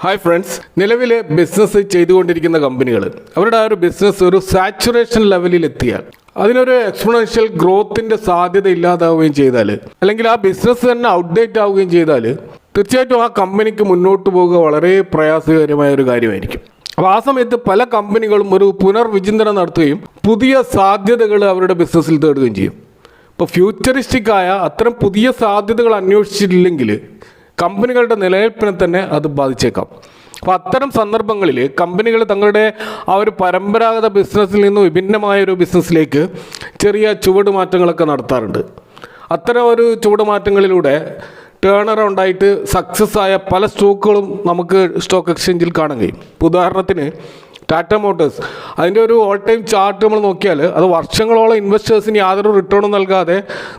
Hi friends, നിലവിലെ business ചെയ്തുകൊണ്ടിരിക്കുന്ന കമ്പനികൾ അവരുടെ ആ ഒരു ബിസിനസ് ഒരു സാച്ചുറേഷൻ ലെവലിൽ എത്തിയാൽ, അതിനൊരു എക്സ്പോണൻഷ്യൽ ഗ്രോത്തിൻ്റെ സാധ്യത ഇല്ലാതാവുകയും ചെയ്താൽ, അല്ലെങ്കിൽ ആ ബിസിനസ് തന്നെ ഔട്ട്ഡേറ്റ് ആവുകയും ചെയ്താൽ തീർച്ചയായിട്ടും ആ കമ്പനിക്ക് മുന്നോട്ട് പോവുക വളരെ പ്രയാസകരമായ ഒരു കാര്യമായിരിക്കും. അപ്പോൾ ആ സമയത്ത് പല കമ്പനികളും ഒരു പുനർവിചിന്തനം നടത്തുകയും പുതിയ സാധ്യതകൾ അവരുടെ ബിസിനസ്സിൽ തേടുകയും ചെയ്യും. ഇപ്പോൾ ഫ്യൂച്ചറിസ്റ്റിക്കായ അത്തരം പുതിയ സാധ്യതകൾ അന്വേഷിച്ചിട്ടില്ലെങ്കിൽ കമ്പനികളുടെ നിലനിൽപ്പിനെ തന്നെ അത് ബാധിച്ചേക്കാം. അപ്പോൾ അത്തരം സന്ദർഭങ്ങളിൽ കമ്പനികൾ തങ്ങളുടെ ആ ഒരു പരമ്പരാഗത ബിസിനസ്സിൽ നിന്ന് വിഭിന്നമായ ഒരു ബിസിനസ്സിലേക്ക് ചെറിയ ചുവടുമാറ്റങ്ങളൊക്കെ നടത്താറുണ്ട്. അത്തരം ഒരു ചുവടുമാറ്റങ്ങളിലൂടെ ടേൺ അറൗണ്ട് ആയിട്ട് സക്സസ് ആയ പല സ്റ്റോക്കുകളും നമുക്ക് സ്റ്റോക്ക് എക്സ്ചേഞ്ചിൽ കാണാൻ കഴിയും. ഉദാഹരണത്തിന് ടാറ്റ മോട്ടോഴ്സ്, അതിൻ്റെ ഒരു ഓൾ ടൈം ചാർട്ട് നമ്മൾ നോക്കിയാൽ അത് വർഷങ്ങളോളം ഇൻവെസ്റ്റേഴ്സിന് യാതൊരു റിട്ടേണും നൽകാതെ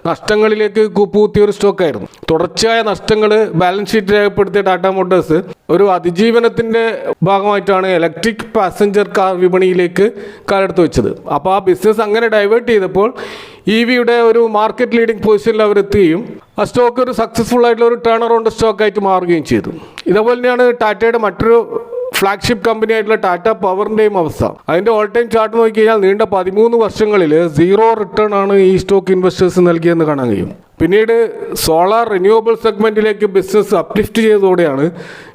നഷ്ടങ്ങളിലേക്ക് കൂപ്പുകുത്തിയ ഒരു സ്റ്റോക്കായിരുന്നു. തുടർച്ചയായ നഷ്ടങ്ങൾ ബാലൻസ് ഷീറ്റ് രേഖപ്പെടുത്തിയ ടാറ്റ മോട്ടോഴ്സ് ഒരു അതിജീവനത്തിൻ്റെ ഭാഗമായിട്ടാണ് ഇലക്ട്രിക് പാസഞ്ചർ കാർ വിപണിയിലേക്ക് കാലെടുത്ത് വെച്ചത്. അപ്പോൾ ആ ബിസിനസ് അങ്ങനെ ഡൈവേർട്ട് ചെയ്തപ്പോൾ EVയുടെ ഒരു മാർക്കറ്റ് ലീഡിംഗ് പൊസിഷനിൽ അവരെത്തുകയും ആ സ്റ്റോക്ക് ഒരു സക്സസ്ഫുൾ ആയിട്ടുള്ള ഒരു ടേൺ അറൗണ്ട് സ്റ്റോക്കായിട്ട് മാറുകയും ചെയ്തു. ഇതേപോലെ തന്നെയാണ് ടാറ്റയുടെ മറ്റൊരു ഫ്ലാഗ്ഷിപ്പ് കമ്പനി ആയിട്ടുള്ള ടാറ്റ പവറിൻ്റെയും അവസ്ഥ. അതിൻ്റെ ഓൾ ടൈം ചാർട്ട് നോക്കി കഴിഞ്ഞാൽ നീണ്ട 13 വർഷങ്ങളിൽ 0 റിട്ടേൺ ആണ് ഈ സ്റ്റോക്ക് ഇൻവെസ്റ്റേഴ്സ് നൽകിയെന്ന് കാണാൻ കഴിയും. പിന്നീട് സോളാർ റിന്യൂവബിൾ സെഗ്മെൻറ്റിലേക്ക് ബിസിനസ് അപ്ലിഫ്റ്റ് ചെയ്തതോടെയാണ്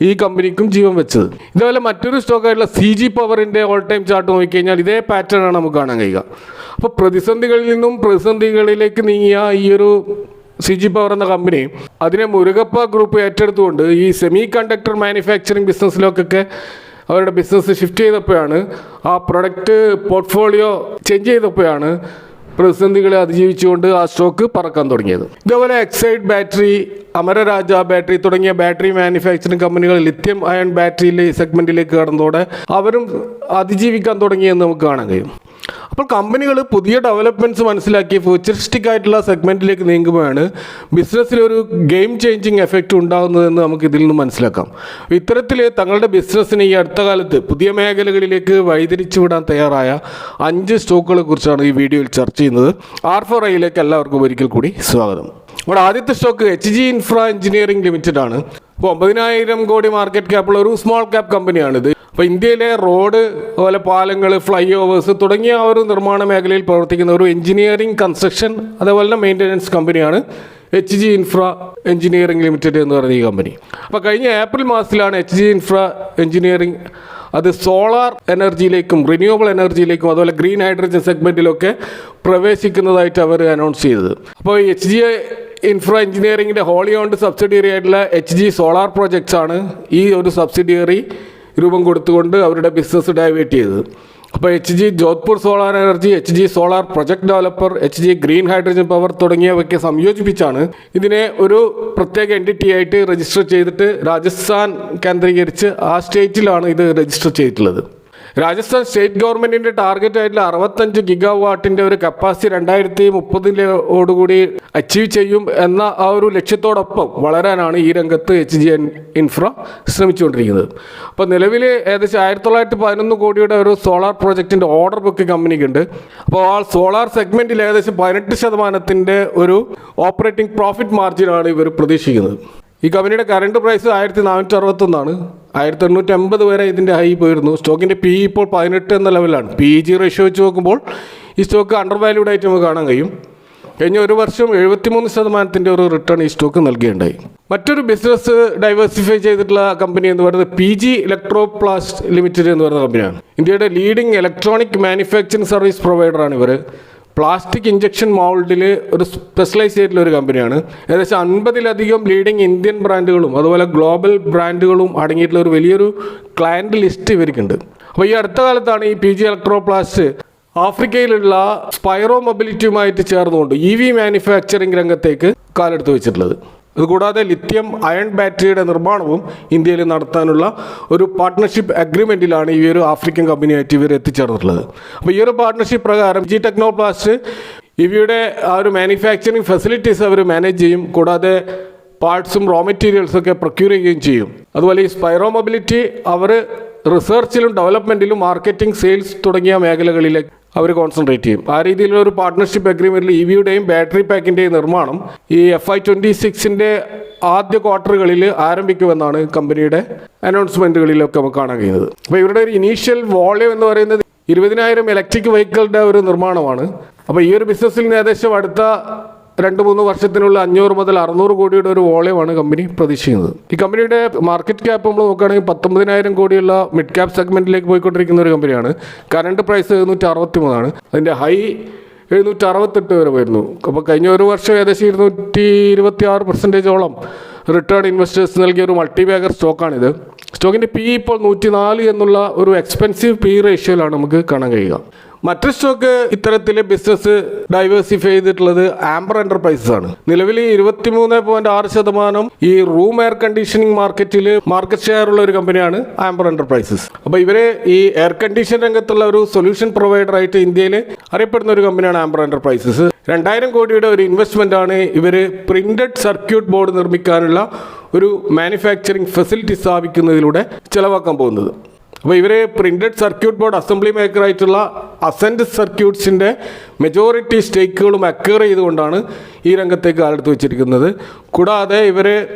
ഈ കമ്പനിക്കും ജീവൻ വെച്ചത്. ഇതുപോലെ മറ്റൊരു സ്റ്റോക്കായിട്ടുള്ള CG പവറിൻ്റെ ഓൾ ടൈം ചാർട്ട് നോക്കിക്കഴിഞ്ഞാൽ ഇതേ പാറ്റേൺ ആണ് നമുക്ക് കാണാൻ കഴിയുക. അപ്പോൾ പ്രതിസന്ധികളിൽ നിന്നും പ്രതിസന്ധികളിലേക്ക് നീങ്ങിയ ഈ ഒരു CG പവർ എന്ന കമ്പനി അതിനെ മുരുകപ്പ ഗ്രൂപ്പ് ഏറ്റെടുത്തുകൊണ്ട് ഈ സെമി കണ്ടക്ടർ മാനുഫാക്ചറിങ് ബിസിനസ്സിലേക്കൊക്കെ അവരുടെ ബിസിനസ് ഷിഫ്റ്റ് ചെയ്തപ്പോഴാണ്, ആ പ്രൊഡക്റ്റ് പോർട്ട്ഫോളിയോ ചേഞ്ച് ചെയ്തപ്പോഴാണ് പ്രതിസന്ധികളെ അതിജീവിച്ചുകൊണ്ട് ആ സ്റ്റോക്ക് പറക്കാൻ തുടങ്ങിയത്. ഇതേപോലെ എക്സൈഡ് ബാറ്ററി, അമരരാജ ബാറ്ററി തുടങ്ങിയ ബാറ്ററി മാനുഫാക്ചറിങ് കമ്പനികൾ ലിത്യം അയൺ ബാറ്ററിയിലെ സെഗ്മെൻറ്റിലേക്ക് കടന്നതോടെ അവരും അതിജീവിക്കാൻ തുടങ്ങിയെന്ന് നമുക്ക് കാണാൻ കഴിയും. അപ്പോൾ കമ്പനികൾ പുതിയ ഡെവലപ്മെൻറ്റ്സ് മനസ്സിലാക്കി ഫ്യൂച്ചറിസ്റ്റിക് ആയിട്ടുള്ള സെഗ്മെൻറ്റിലേക്ക് നീങ്ങുമ്പോഴാണ് ബിസിനസ്സിലൊരു ഗെയിം ചേഞ്ചിങ് എഫക്റ്റ് ഉണ്ടാകുന്നതെന്ന് നമുക്ക് ഇതിൽ നിന്ന് മനസ്സിലാക്കാം. ഇത്തരത്തിൽ തങ്ങളുടെ ബിസിനസ്സിനെ ഈ അടുത്ത കാലത്ത് പുതിയ മേഖലകളിലേക്ക് വഴിതിരിച്ചു വിടാൻ തയ്യാറായ 5 സ്റ്റോക്കുകളെ കുറിച്ചാണ് ഈ വീഡിയോയിൽ ചർച്ച ചെയ്യുന്നത്. R4iയിലേക്ക് എല്ലാവർക്കും ഒരിക്കൽ കൂടി സ്വാഗതം. നമ്മുടെ ആദ്യത്തെ stock HG infra engineering limited ആണ്. അപ്പോൾ 9,000 കോടി മാർക്കറ്റ് ക്യാപ്പുള്ള ഒരു സ്മോൾ ക്യാപ്പ് കമ്പനിയാണിത്. അപ്പോൾ ഇന്ത്യയിലെ റോഡ്, അതുപോലെ പാലങ്ങൾ, ഫ്ലൈ ഓവേഴ്സ് തുടങ്ങിയ ആ ഒരു നിർമ്മാണ മേഖലയിൽ പ്രവർത്തിക്കുന്ന ഒരു എഞ്ചിനീയറിംഗ്, കൺസ്ട്രക്ഷൻ, അതേപോലെ തന്നെ മെയിൻ്റനൻസ് കമ്പനിയാണ് HG ഇൻഫ്ര എഞ്ചിനീയറിംഗ് ലിമിറ്റഡ് എന്ന് പറയുന്ന ഈ കമ്പനി. അപ്പോൾ കഴിഞ്ഞ ഏപ്രിൽ മാസത്തിലാണ് HG ഇൻഫ്ര എഞ്ചിനീയറിംഗ് അത് സോളാർ എനർജിയിലേക്കും റിന്യൂവബിൾ എനർജിയിലേക്കും അതുപോലെ ഗ്രീൻ ഹൈഡ്രജൻ സെഗ്മെൻറ്റിലൊക്കെ പ്രവേശിക്കുന്നതായിട്ട് അവർ അനൗൺസ് ചെയ്തത്. അപ്പോൾ HG ഇൻഫ്ര എഞ്ചിനീയറിംഗിൻ്റെ ഹോളി ഓൺഡ് സബ്സിഡിയറി ആയിട്ടുള്ള HG സോളാർ പ്രോജക്ട്സ് ആണ് ഈ ഒരു സബ്സിഡിയറി രൂപം കൊടുത്തുകൊണ്ട് അവരുടെ ബിസിനസ് ഡൈവേർട്ട് ചെയ്തത്. അപ്പോൾ HG Jodhpur solar energy, HG solar project developer, HG green hydrogen power തുടങ്ങിയവയ്ക്ക് സംയോജിപ്പിച്ചാണ് ഇതിനെ ഒരു പ്രത്യേക എൻറ്റിറ്റി ആയിട്ട് രജിസ്റ്റർ ചെയ്തിട്ട് രാജസ്ഥാൻ കേന്ദ്രീകരിച്ച് ആ സ്റ്റേറ്റിലാണ് ഇത് രജിസ്റ്റർ ചെയ്തിട്ടുള്ളത്. രാജസ്ഥാൻ സ്റ്റേറ്റ് ഗവൺമെൻറ്റിൻ്റെ ടാർഗറ്റ് ആയിട്ടുള്ള 65 ഗിഗാവാട്ടിൻ്റെ ഒരു കപ്പാസിറ്റി 2030 അച്ചീവ് ചെയ്യും എന്ന ആ ഒരു ലക്ഷ്യത്തോടൊപ്പം വളരാനാണ് ഈ രംഗത്ത് HG ഇൻഫ്ര ശ്രമിച്ചുകൊണ്ടിരിക്കുന്നത്. അപ്പോൾ നിലവിൽ ഏകദേശം 1911 കോടിയുടെ ഒരു സോളാർ പ്രോജക്റ്റിൻ്റെ ഓർഡർ ബുക്ക് കമ്പനിക്കുണ്ട്. അപ്പോൾ ആ സോളാർ സെഗ്മെൻറ്റിൽ ഏകദേശം 18% ഒരു ഓപ്പറേറ്റിംഗ് പ്രോഫിറ്റ് മാർജിനാണ് ഇവർ പ്രതീക്ഷിക്കുന്നത്. ഈ കമ്പനിയുടെ കറണ്ട് പ്രൈസ് 1461 1880 വരെ ഇതിൻ്റെ ഹൈ പോയിരുന്നു. സ്റ്റോക്കിൻ്റെ PE ഇപ്പോൾ 18 എന്ന ലെവലാണ്. PEG റേഷ്യോ വെച്ച് നോക്കുമ്പോൾ ഈ സ്റ്റോക്ക് അണ്ടർ വാല്യൂഡ് ആയിട്ട് നമുക്ക് കാണാൻ കഴിയും. കഴിഞ്ഞ ഒരു വർഷം 73% ഒരു റിട്ടേൺ ഈ സ്റ്റോക്ക് നൽകുകയുണ്ടായി. മറ്റൊരു ബിസിനസ് ഡൈവേഴ്സിഫൈ ചെയ്തിട്ടുള്ള കമ്പനി എന്ന് പറയുന്നത് PG ഇലക്ട്രോപ്ലാസ്റ്റ് ലിമിറ്റഡ് എന്ന് പറയുന്ന കമ്പനിയാണ്. ഇന്ത്യയുടെ ലീഡിംഗ് ഇലക്ട്രോണിക് മാനുഫാക്ചറിങ് സർവീസ് പ്രൊവൈഡറാണ് ഇവർ. പ്ലാസ്റ്റിക് ഇഞ്ചക്ഷൻ മൗൾഡിൽ ഒരു സ്പെഷ്യലൈസ് ചെയ്തിട്ടുള്ള ഒരു കമ്പനിയാണ്. ഏകദേശം 50ലധികം ലീഡിംഗ് ഇന്ത്യൻ ബ്രാൻഡുകളും അതുപോലെ ഗ്ലോബൽ ബ്രാൻഡുകളും അടങ്ങിയിട്ടുള്ള ഒരു വലിയൊരു ക്ലയൻറ്റ് ലിസ്റ്റ് ഇവർക്കുണ്ട്. അപ്പോൾ ഈ അടുത്ത കാലത്താണ് ഈ PG ഇലക്ട്രോപ്ലാസ്റ്റ് ആഫ്രിക്കയിലുള്ള സ്പൈറോ മൊബിലിറ്റിയുമായിട്ട് ചേർന്നുകൊണ്ട് EV മാനുഫാക്ചറിങ് രംഗത്തേക്ക് കാലെടുത്ത് വെച്ചിട്ടുള്ളത്. അതുകൂടാതെ ലിത്യം അയൺ ബാറ്ററിയുടെ നിർമ്മാണവും ഇന്ത്യയിൽ നടത്താനുള്ള ഒരു പാർട്ട്ണർഷിപ്പ് അഗ്രിമെൻറ്റിലാണ് ഈ ഒരു ആഫ്രിക്കൻ കമ്പനിയായിട്ട് ഇവർ എത്തിച്ചേർന്നിട്ടുള്ളത്. അപ്പോൾ ഈ ഒരു പാർട്ട്ണർഷിപ്പ് പ്രകാരം PG ടെക്നോപ്ലാസ്റ്റ് ഇവയുടെ ആ ഒരു മാനുഫാക്ചറിങ് ഫെസിലിറ്റീസ് അവർ മാനേജ് ചെയ്യും. കൂടാതെ പാർട്സും റോ മെറ്റീരിയൽസൊക്കെ പ്രൊക്യൂർ ചെയ്യുകയും ചെയ്യും. അതുപോലെ ഈ സ്പൈറോ മൊബിലിറ്റി അവർ റിസർച്ചിലും ഡെവലപ്മെൻറ്റിലും മാർക്കറ്റിംഗ്, സെയിൽസ് തുടങ്ങിയ മേഖലകളിൽ അവർ കോൺസെൻട്രേറ്റ് ചെയ്യും. ആ രീതിയിലുള്ള ഒരു പാർട്ട്ണർഷിപ്പ് അഗ്രിമെൻറ്റിൽ EVയുടെയും ബാറ്ററി പാക്കിൻ്റെയും നിർമ്മാണം ഈ FY26 ആദ്യ ക്വാർട്ടറുകളിൽ ആരംഭിക്കുമെന്നാണ് കമ്പനിയുടെ അനൗൺസ്മെൻറ്റുകളിലൊക്കെ നമുക്ക് കാണാൻ കഴിയുന്നത്. അപ്പോൾ ഇവരുടെ ഒരു ഇനീഷ്യൽ വോളിയം എന്ന് പറയുന്നത് 20,000 ഇലക്ട്രിക് വെഹിക്കിളുടെ ഒരു നിർമ്മാണമാണ്. അപ്പോൾ ഈ ഒരു ബിസിനസ്സിൽ നിന്ന് ഏകദേശം അടുത്ത 2-3 വർഷത്തിനുള്ള 500 മുതൽ 600 കോടിയുടെ ഒരു വോളിയമാണ് കമ്പനി പ്രതീക്ഷിക്കുന്നത്. ഈ കമ്പനിയുടെ മാർക്കറ്റ് ക്യാപ്പ് നമ്മൾ നോക്കുകയാണെങ്കിൽ 19,000 കോടിയുള്ള മിഡ് ക്യാപ് സെഗ്മെന്റിലേക്ക് പോയിക്കൊണ്ടിരിക്കുന്ന ഒരു കമ്പനിയാണ്. കറണ്ട് പ്രൈസ് 763 അതിൻ്റെ ഹൈ 768 വരെ വരുന്നു. അപ്പോൾ കഴിഞ്ഞ ഒരു വർഷം ഏകദേശം 226% റിട്ടേൺ ഇൻവെസ്റ്റേഴ്സ് നൽകിയ ഒരു മൾട്ടി ബാഗർ സ്റ്റോക്കാണിത്. സ്റ്റോക്കിൻ്റെ PE ഇപ്പോൾ 104 എന്നുള്ള ഒരു എക്സ്പെൻസീവ് PE റേഷ്യോയിലാണ് നമുക്ക് കാണാൻ കഴിയുക. മറ്റൊരു സ്റ്റോക്ക് ഇത്തരത്തിൽ ബിസിനസ് ഡൈവേഴ്സിഫൈ ചെയ്തിട്ടുള്ളത് ആംബർ എന്റർപ്രൈസസ് ആണ്. നിലവിൽ 23.6% ഈ റൂം എയർ കണ്ടീഷനിങ് മാർക്കറ്റിൽ മാർക്കറ്റ് ഷെയർ ഉള്ള ഒരു കമ്പനിയാണ് ആംബർ എന്റർപ്രൈസസ്. അപ്പോൾ ഇവര് ഈ എയർ കണ്ടീഷൻ രംഗത്തുള്ള ഒരു സൊല്യൂഷൻ പ്രൊവൈഡർ ആയിട്ട് ഇന്ത്യയിൽ അറിയപ്പെടുന്ന ഒരു കമ്പനിയാണ് ആംബർ എന്റർപ്രൈസസ്. 2,000 കോടിയുടെ ഒരു ഇൻവെസ്റ്റ്മെന്റ് ആണ് ഇവർ പ്രിന്റഡ് സർക്യൂട്ട് ബോർഡ് നിർമ്മിക്കാനുള്ള ഒരു മാനുഫാക്ചറിങ് ഫെസിലിറ്റി സ്ഥാപിക്കുന്നതിലൂടെ ചെലവാക്കാൻ പോകുന്നത്. അപ്പോൾ ഇവർ പ്രിന്റഡ് സർക്യൂട്ട് ബോർഡ് അസംബ്ലി മേക്കറായിട്ടുള്ള അസെൻറ്റ് സർക്യൂട്ട്സിൻ്റെ മെജോറിറ്റി സ്റ്റേക്കുകളും അക്വയർ ചെയ്തുകൊണ്ടാണ് ഈ രംഗത്തേക്ക് കാലെടുത്ത് വെച്ചിരിക്കുന്നത്. കൂടാതെ ഇവർ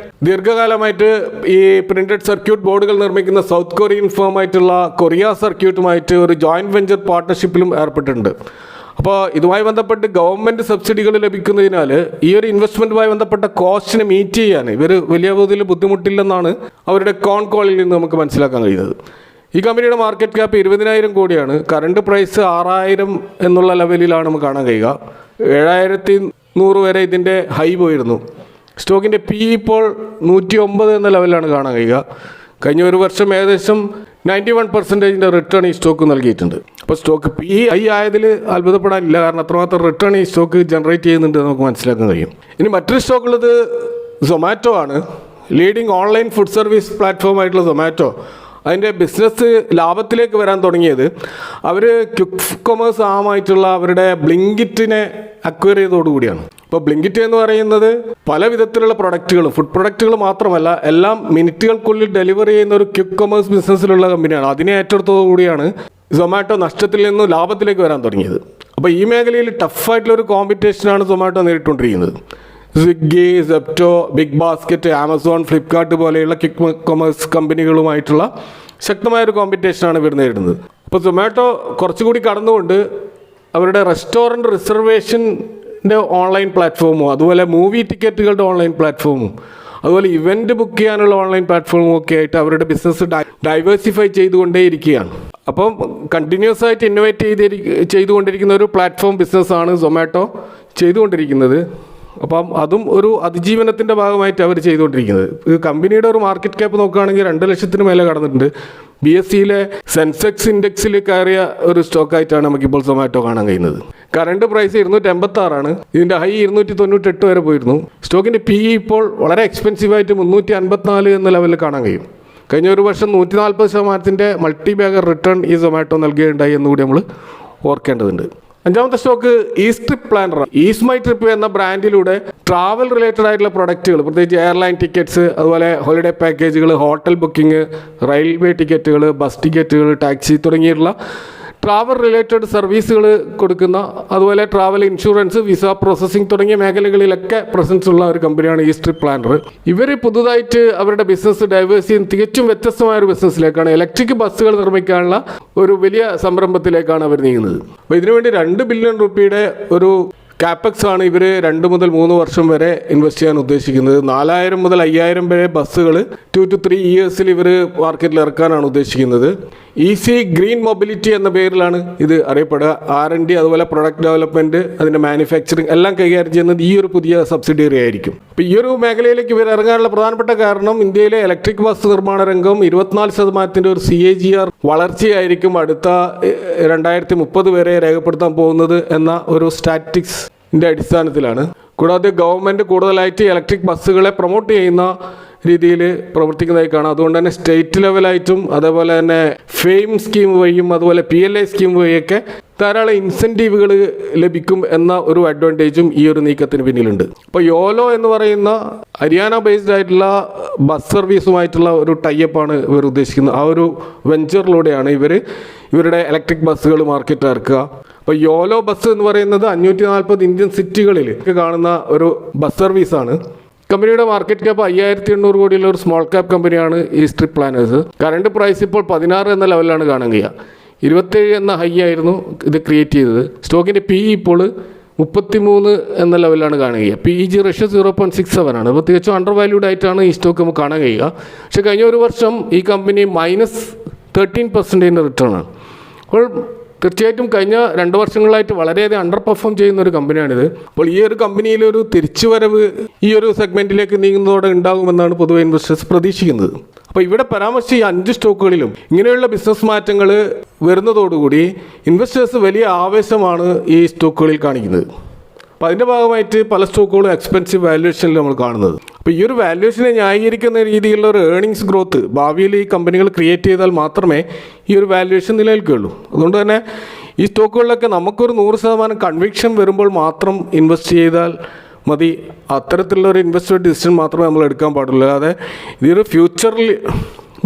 ദീർഘകാലമായിട്ട് ഈ പ്രിന്റഡ് സർക്യൂട്ട് ബോർഡുകൾ നിർമ്മിക്കുന്ന സൗത്ത് കൊറിയൻ ഫേമായിട്ടുള്ള കൊറിയ സർക്യൂട്ടുമായിട്ട് ഒരു ജോയിൻറ്റ് വെഞ്ചർ പാർട്ട്ണർഷിപ്പിലും ഏർപ്പെട്ടിട്ടുണ്ട്. അപ്പോൾ ഇതുമായി ബന്ധപ്പെട്ട് ഗവൺമെൻറ് സബ്സിഡികൾ ലഭിക്കുന്നതിനാൽ ഈ ഒരു ഇൻവെസ്റ്റ്മെൻറ്റുമായി ബന്ധപ്പെട്ട കോസ്റ്റിനെ മീറ്റ് ചെയ്യാൻ ഇവർ വലിയ തോതിൽ ബുദ്ധിമുട്ടില്ലെന്നാണ് അവരുടെ കോൺ കോളിൽ നിന്ന് നമുക്ക് മനസ്സിലാക്കാൻ കഴിയുന്നത്. ഈ കമ്പനിയുടെ മാർക്കറ്റ് ക്യാപ്പ് 20,000 കോടിയാണ്. കറണ്ട് പ്രൈസ് 6,000 എന്നുള്ള ലെവലിലാണ് നമുക്ക് കാണാൻ കഴിയുക. 7,100 വരെ ഇതിൻ്റെ ഹൈ പോയിരുന്നു. സ്റ്റോക്കിൻ്റെ PE ഇപ്പോൾ 109 എന്ന ലെവലിലാണ് കാണാൻ കഴിയുക. കഴിഞ്ഞ ഒരു വർഷം ഏകദേശം 91% റിട്ടേൺ ഈ സ്റ്റോക്ക് നൽകിയിട്ടുണ്ട്. അപ്പോൾ സ്റ്റോക്ക് PE ഹൈ ആയതിൽ അത്ഭുതപ്പെടാനില്ല, കാരണം അത്രമാത്രം റിട്ടേൺ ഈ സ്റ്റോക്ക് ജനറേറ്റ് ചെയ്യുന്നുണ്ട് നമുക്ക് മനസ്സിലാക്കാൻ കഴിയും. ഇനി മറ്റൊരു സ്റ്റോക്കുള്ളത് സൊമാറ്റോ ആണ്. ലീഡിങ് ഓൺലൈൻ ഫുഡ് സർവീസ് പ്ലാറ്റ്ഫോമായിട്ടുള്ള സൊമാറ്റോ അതിൻ്റെ ബിസിനസ് ലാഭത്തിലേക്ക് വരാൻ തുടങ്ങിയത് അവർ ക്വിക്ക് കൊമേഴ്സ് ആമായിട്ടുള്ള അവരുടെ ബ്ലിങ്കിറ്റിനെ അക്വയർ ചെയ്തതോടുകൂടിയാണ്. ഇപ്പോൾ ബ്ലിങ്കിറ്റ് എന്ന് പറയുന്നത് പല വിധത്തിലുള്ള പ്രൊഡക്റ്റുകളും ഫുഡ് പ്രൊഡക്റ്റുകൾ മാത്രമല്ല എല്ലാം മിനിറ്റുകൾക്കുള്ളിൽ ഡെലിവറി ചെയ്യുന്ന ഒരു ക്വിക്ക് കൊമേഴ്സ് ബിസിനസ്സിലുള്ള കമ്പനിയാണ്. അതിനെ ഏറ്റെടുത്തതോടുകൂടിയാണ് സൊമാറ്റോ നഷ്ടത്തിൽ നിന്ന് ലാഭത്തിലേക്ക് വരാൻ തുടങ്ങിയത്. അപ്പോൾ ഈ മേഖലയിൽ ടഫായിട്ടുള്ളൊരു കോമ്പറ്റീഷനാണ് സൊമാറ്റോ നേരിട്ടുകൊണ്ടിരിക്കുന്നത്. സ്വിഗ്ഗി, സെപ്റ്റോ, ബിഗ് ബാസ്ക്കറ്റ്, ആമസോൺ, ഫ്ലിപ്കാർട്ട് പോലെയുള്ള ക്വിക്ക് കൊമേഴ്സ് കമ്പനികളുമായിട്ടുള്ള ശക്തമായൊരു കോമ്പറ്റീഷനാണ് ഇവർ നേരിടുന്നത്. അപ്പോൾ സൊമാറ്റോ കുറച്ചുകൂടി കടന്നുകൊണ്ട് അവരുടെ റെസ്റ്റോറൻറ്റ് റിസർവേഷൻ്റെ ഓൺലൈൻ പ്ലാറ്റ്ഫോമും അതുപോലെ മൂവി ടിക്കറ്റുകളുടെ ഓൺലൈൻ പ്ലാറ്റ്ഫോമും അതുപോലെ ഇവൻറ്റ് ബുക്ക് ചെയ്യാനുള്ള ഓൺലൈൻ പ്ലാറ്റ്ഫോമും ഒക്കെ ആയിട്ട് അവരുടെ ബിസിനസ് ഡൈവേഴ്സിഫൈ ചെയ്തുകൊണ്ടേയിരിക്കുകയാണ്. അപ്പം കണ്ടിന്യൂസ് ആയിട്ട് ഇന്നോവേറ്റ് ചെയ്തുകൊണ്ടിരിക്കുന്ന ഒരു പ്ലാറ്റ്ഫോം ബിസിനസ്സാണ് സൊമാറ്റോ ചെയ്തുകൊണ്ടിരിക്കുന്നത്. അപ്പം അതും ഒരു അതിജീവനത്തിൻ്റെ ഭാഗമായിട്ട് അവർ ചെയ്തുകൊണ്ടിരിക്കുന്നത്. ഇത് കമ്പനിയുടെ ഒരു മാർക്കറ്റ് ക്യാപ്പ് നോക്കുകയാണെങ്കിൽ 2 ലക്ഷത്തിന് മേലെ കടന്നിട്ടുണ്ട്. BSEയിലെ സെൻസെക്സ് ഇൻഡെക്സിൽ കയറിയ ഒരു സ്റ്റോക്കായിട്ടാണ് നമുക്കിപ്പോൾ സൊമാറ്റോ കാണാൻ കഴിയുന്നത്. കറണ്ട് പ്രൈസ് 286 ഇതിൻ്റെ ഹൈ 298 വരെ പോയിരുന്നു. സ്റ്റോക്കിൻ്റെ PE ഇപ്പോൾ വളരെ എക്സ്പെൻസീവായിട്ട് 354 എന്ന ലെവലിൽ കാണാൻ കഴിയും. കഴിഞ്ഞ ഒരു വർഷം 140% മൾട്ടി ബാഗർ റിട്ടേൺ ഈ സൊമാറ്റോ നൽകുകയുണ്ടായി എന്നുകൂടി നമ്മൾ ഓർക്കേണ്ടതുണ്ട്. 5ാമത്തെ stock ease trip planner. Ease my trip എന്ന ബ്രാൻഡിലൂടെ ട്രാവൽ റിലേറ്റഡ് ആയിട്ടുള്ള പ്രൊഡക്റ്റുകൾ, പ്രത്യേകിച്ച് എയർലൈൻ ടിക്കറ്റ്സ്, അതുപോലെ ഹോളിഡേ പാക്കേജുകൾ, ഹോട്ടൽ ബുക്കിംഗ്, റെയിൽവേ ടിക്കറ്റുകൾ, ബസ് ടിക്കറ്റുകൾ, ടാക്സി തുടങ്ങിയിട്ടുള്ള ട്രാവൽ റിലേറ്റഡ് സർവീസുകൾ കൊടുക്കുന്ന, അതുപോലെ ട്രാവൽ ഇൻഷുറൻസ്, വിസ പ്രോസസ്സിംഗ് തുടങ്ങിയ മേഖലകളിലൊക്കെ പ്രസൻസ് ഉള്ള ഒരു കമ്പനിയാണ് ഈസ് ട്രിപ്പ് പ്ലാനർ. ഇവർ പുതുതായിട്ട് അവരുടെ ബിസിനസ് ഡൈവേഴ്സ് ചെയ്യുന്ന തികച്ചും വ്യത്യസ്തമായ ഒരു ബിസിനസ്സിലേക്കാണ്, ഇലക്ട്രിക് ബസ്സുകൾ നിർമ്മിക്കാനുള്ള ഒരു വലിയ സംരംഭത്തിലേക്കാണ് അവർ നീങ്ങുന്നത്. അപ്പോൾ ഇതിനുവേണ്ടി 2 ബില്യൺ രൂപയുടെ ഒരു കാപ്പക്സ് ആണ് ഇവർ 2 മുതൽ 3 വർഷം വരെ ഇൻവെസ്റ്റ് ചെയ്യാൻ ഉദ്ദേശിക്കുന്നത്. 4,000 മുതൽ 5,000 വരെ ബസ്സുകൾ 2 to 3 ഇയേഴ്സിൽ ഇവർ മാർക്കറ്റിൽ ഇറക്കാനാണ് ഉദ്ദേശിക്കുന്നത്. ഈസി ഗ്രീൻ മൊബിലിറ്റി എന്ന പേരിലാണ് ഇത് അറിയപ്പെടുക. R&D അതുപോലെ പ്രൊഡക്റ്റ് ഡെവലപ്മെൻറ്റ്, അതിൻ്റെ മാനുഫാക്ചറിങ് എല്ലാം കൈകാര്യം ചെയ്യുന്നത് ഈ ഒരു പുതിയ സബ്സിഡിയറി ആയിരിക്കും. അപ്പോൾ ഈ ഒരു മേഖലയിലേക്ക് ഇവർ ഇറങ്ങാനുള്ള പ്രധാനപ്പെട്ട കാരണം ഇന്ത്യയിലെ ഇലക്ട്രിക് ബസ് നിർമ്മാണ രംഗം 24% ഒരു CAGR വളർച്ചയായിരിക്കും അടുത്ത 2030 വരെ രേഖപ്പെടുത്താൻ പോകുന്നത് എന്ന ഒരു സ്റ്റാറ്റിസ്റ്റിക്സിൻ്റെ അടിസ്ഥാനത്തിലാണ്. കൂടാതെ ഗവൺമെൻറ് കൂടുതലായിട്ട് ഇലക്ട്രിക് ബസ്സുകളെ പ്രൊമോട്ട് ചെയ്യുന്ന രീതിയിൽ പ്രവർത്തിക്കുന്നതായി കാണാം. അതുകൊണ്ട് തന്നെ സ്റ്റേറ്റ് ലെവലായിട്ടും അതേപോലെ തന്നെ ഫെയിം സ്കീം വഴിയും അതുപോലെ PLI സ്കീം വഴിയൊക്കെ ധാരാളം ഇൻസെൻറ്റീവുകൾ ലഭിക്കും എന്ന ഒരു അഡ്വാൻറ്റേജും ഈ ഒരു നീക്കത്തിന് പിന്നിലുണ്ട്. അപ്പോൾ യോലോ എന്ന് പറയുന്ന ഹരിയാന ബേസ്ഡ് ആയിട്ടുള്ള ബസ് സർവീസുമായിട്ടുള്ള ഒരു ടൈപ്പാണ് ഇവർ ഉദ്ദേശിക്കുന്നത്. ആ ഒരു വെഞ്ചറിലൂടെയാണ് ഇവരുടെ ഇലക്ട്രിക് ബസ്സുകൾ മാർക്കറ്റിൽ ഇറക്കുക. അപ്പോൾ യോലോ ബസ് എന്ന് പറയുന്നത് 540 ഇന്ത്യൻ സിറ്റികളിൽ കാണുന്ന ഒരു ബസ് സർവീസാണ്. കമ്പനിയുടെ മാർക്കറ്റ് ക്യാപ്പ് 5800 കോടിയുള്ള ഒരു സ്മോൾ ക്യാപ്പ് കമ്പനിയാണ് east trip planners. Current price ഇപ്പോൾ 16 എന്ന ലെവലിലാണ് കാണാൻ കഴിയുക. 27 എന്ന ഹൈ ആയിരുന്നു ഇത് ക്രിയേറ്റ് ചെയ്തത്. സ്റ്റോക്കിൻ്റെ PE ഇപ്പോൾ 33 എന്ന ലെവലിലാണ് കാണാൻ കഴിയുക. PEG റേഷ്യോ 0.67 ആണ്. അപ്പോൾ തികച്ചും അണ്ടർ വാല്യൂഡ് ആയിട്ടാണ് ഈ സ്റ്റോക്ക് നമുക്ക് കാണാൻ കഴിയുക. പക്ഷേ കഴിഞ്ഞ ഒരു വർഷം ഈ കമ്പനി -13% റിട്ടേൺ ആണ്. അപ്പോൾ തീർച്ചയായിട്ടും കഴിഞ്ഞ 2 വർഷങ്ങളായിട്ട് വളരെയധികം അണ്ടർ പെർഫോം ചെയ്യുന്ന ഒരു കമ്പനിയാണിത്. അപ്പോൾ ഈ ഒരു കമ്പനിയിലൊരു തിരിച്ചുവരവ് ഈ ഒരു സെഗ്മെൻറ്റിലേക്ക് നീങ്ങുന്നതോടെ ഉണ്ടാകുമെന്നാണ് പൊതുവെ ഇൻവെസ്റ്റേഴ്സ് പ്രതീക്ഷിക്കുന്നത്. അപ്പോൾ ഇവിടെ പരാമർശിച്ച ഈ 5 സ്റ്റോക്കുകളിലും ഇങ്ങനെയുള്ള ബിസിനസ് മാറ്റങ്ങൾ വരുന്നതോടുകൂടി ഇൻവെസ്റ്റേഴ്സ് വലിയ ആവേശമാണ് ഈ സ്റ്റോക്കുകളിൽ കാണിക്കുന്നത്. അപ്പോൾ അതിൻ്റെ ഭാഗമായിട്ട് പല സ്റ്റോക്കുകളും എക്സ്പെൻസീവ് വാല്യുവേഷനിൽ നമ്മൾ കാണുന്നത്. അപ്പോൾ ഈ ഒരു വാല്യുവേഷനെ ന്യായീകരിക്കുന്ന രീതിയിലുള്ള ഒരു ഏർണിങ്സ് ഗ്രോത്ത് ഭാവിയിൽ ഈ കമ്പനികൾ ക്രിയേറ്റ് ചെയ്താൽ മാത്രമേ ഈ ഒരു വാല്യുവേഷൻ നിലനിൽക്കുകയുള്ളൂ. അതുകൊണ്ട് തന്നെ ഈ സ്റ്റോക്കുകളിലൊക്കെ നമുക്കൊരു 100% കൺവിക്ഷൻ വരുമ്പോൾ മാത്രം ഇൻവെസ്റ്റ് ചെയ്താൽ മതി. അത്തരത്തിലുള്ള ഒരു ഇൻവെസ്റ്റ്മെൻറ്റ് ഡിസിഷൻ മാത്രമേ നമ്മൾ എടുക്കാൻ പാടുള്ളൂ. അല്ലാതെ ഇതൊരു ഫ്യൂച്ചറിൽ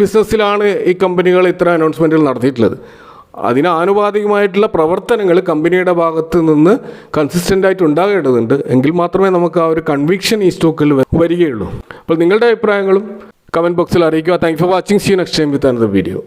ബിസിനസ്സിലാണ് ഈ കമ്പനികൾ ഇത്തരം അനൗൺസ്മെൻറ്റുകൾ നടത്തിയിട്ടുള്ളത്. അതിന് ആനുപാതികമായിട്ടുള്ള പ്രവർത്തനങ്ങൾ കമ്പനിയുടെ ഭാഗത്ത് നിന്ന് കൺസിസ്റ്റൻ്റായിട്ട് ഉണ്ടാകേണ്ടതുണ്ട്. എങ്കിൽ മാത്രമേ നമുക്ക് ആ ഒരു കൺവിക്ഷൻ ഈ സ്റ്റോക്കിൽ വരികയുള്ളൂ. അപ്പോൾ നിങ്ങളുടെ അഭിപ്രായങ്ങളും കമൻറ്റ് ബോക്സിൽ അറിയിക്കുക. Thank you for watching. See you next time with another video.